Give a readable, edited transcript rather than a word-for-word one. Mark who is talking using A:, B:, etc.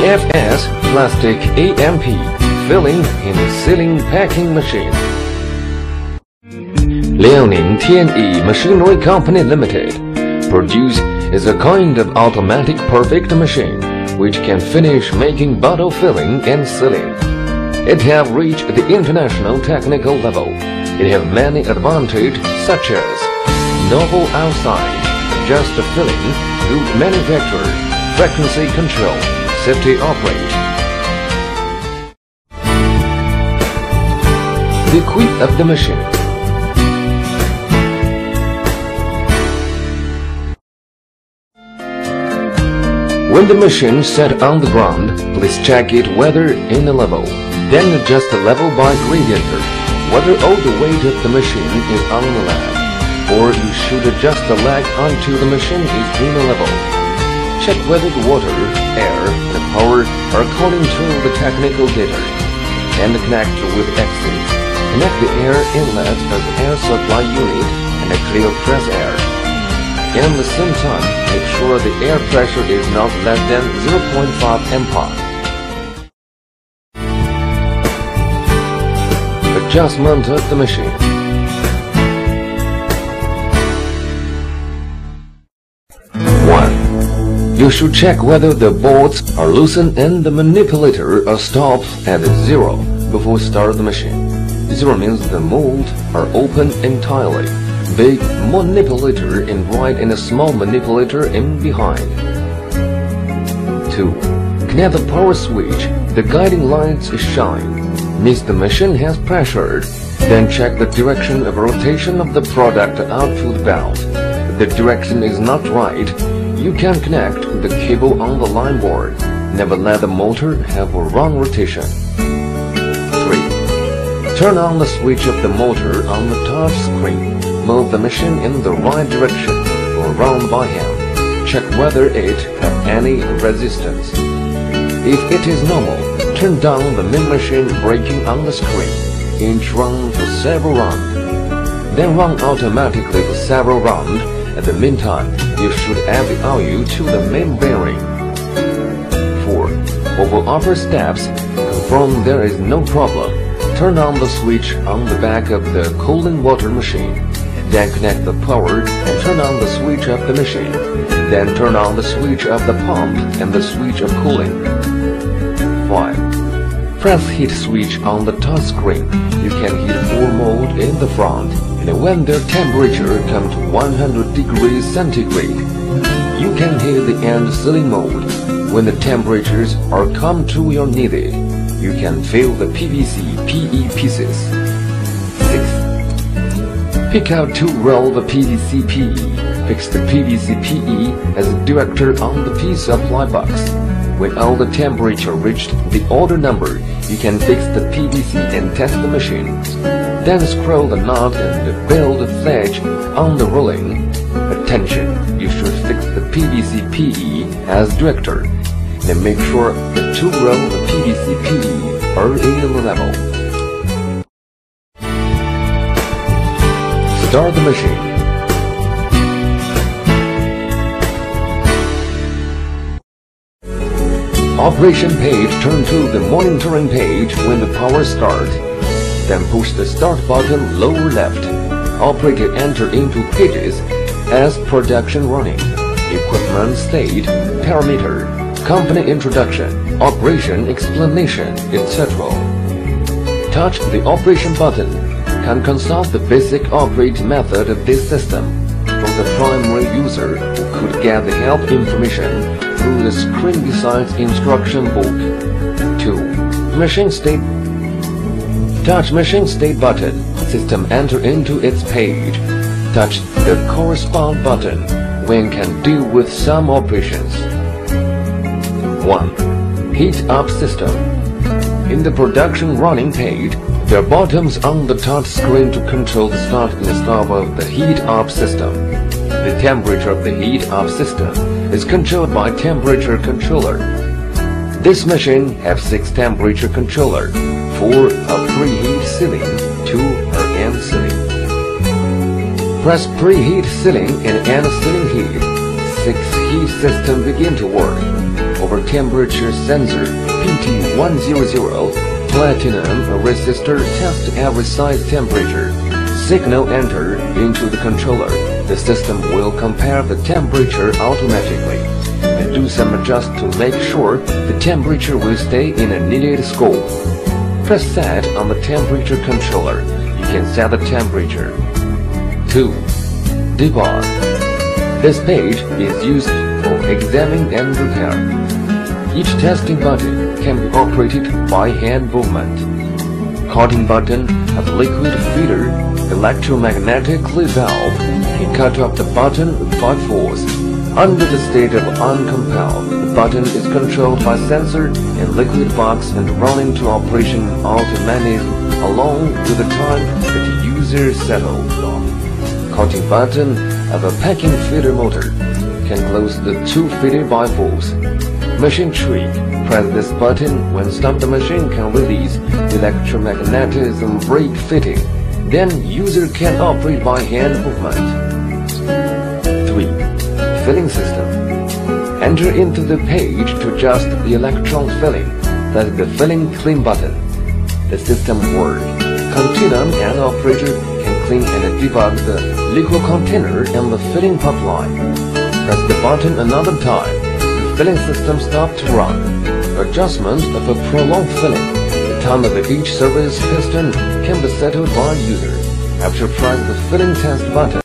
A: PFS Plastic AMP Filling and Sealing Packing Machine. Liaoning TNE Machinery Company Limited produce is a kind of automatic perfect machine which can finish making bottle filling and sealing. It have reached the international technical level. It have many advantages such as novel outside, just filling, good manufacture, frequency control, safety operate. The quick of the machine. When the machine is set on the ground, please check it whether in a level. Then adjust the level by gradient, whether all the weight of the machine is on the leg, or you should adjust the leg until the machine is in a level. Check whether the water, air, and power are according to the technical data, and connect with exit. Connect the air inlet of the air supply unit and a clear press air. And at the same time, make sure the air pressure is not less than 0.5 MPa. Adjustment of the machine. You should check whether the bolts are loosened and the manipulator are stopped at 0 before start the machine. 0 means the mold are open entirely. Big manipulator in right and a small manipulator in behind. 2. Connect the power switch. The guiding lights shine. Means the machine has pressure. Then check the direction of rotation of the product output belt. If the direction is not right, you can connect the cable on the line board. Never let the motor have a wrong rotation. 3. Turn on the switch of the motor on the touch screen. Move the machine in the right direction or round by hand. Check whether it has any resistance. If it is normal, turn down the main machine braking on the screen. Inch run for several rounds. Then run automatically for several rounds. At the meantime, you should add the oil to the main bearing. 4. Over upper steps, confirm there is no problem. Turn on the switch on the back of the cooling water machine. Then connect the power and turn on the switch of the machine. Then turn on the switch of the pump and the switch of cooling. 5. Press heat switch on the touch screen. You can heat 4 mode in the front, and when the temperature comes to 100 degrees centigrade, you can heat the end sealing mode. When the temperatures are come to your needed, you can fill the PVC PE pieces. 6. Pick out 2 rolls of PVC PE. Fix the PVC PE as a director on the P supply box. When all the temperature reached the order number, you can fix the PVC and test the machine. Then screw the knot and build the fledge on the rolling. Attention, you should fix the PVC PE as director. Then make sure the 2 rolls of PVC PE are in the level. Start the machine. Operation page turn to the monitoring page when the power starts. Then push the start button lower left. Operator enter into pages as production running, equipment state, parameter, company introduction, operation explanation, etc. Touch the operation button. Can consult the basic operating method of this system from the primary user who could get the help information through the screen beside instruction book. 2. Machine state. Touch machine state button. System enter into its page. Touch the correspond button when can deal with some operations. 1. Heat up system. In the production running page, there are buttons on the touch screen to control the start and stop of the heat up system. The temperature of the heat up system is controlled by temperature controller. This machine has 6 temperature controller, 4 are preheat sealing, 2 are end sealing. Press preheat sealing and end sealing heat. 6 heat system begin to work. over temperature sensor PT100 platinum resistor test every size temperature. Signal enter into the controller. The system will compare the temperature automatically and do some adjust to make sure the temperature will stay in a needed scope. Press set on the temperature controller. You can set the temperature. 2. Debug. This page is used for examining and repair. Each testing button can be operated by hand movement. Cutting button has a liquid feeder electromagnetically valve can cut off the button by force. Under the state of uncompelled, the button is controlled by sensor and liquid box and run into operation automatically along with the time that the user settles off. Cutting button of a packing feeder motor can close the two feeder by force. Machine tree. Press this button when stop the machine can release the electromagnetism brake fitting. Then user can operate by hand movement. 3. Filling system. Enter into the page to adjust the electron filling. That is the filling clean button. The system work. Continuum and operator can clean and debug the liquid container and the filling pipeline. Press the button another time. The filling system stops to run. Adjustment of a prolonged filling. The time of each service piston can be settled by user. After press the filling test button,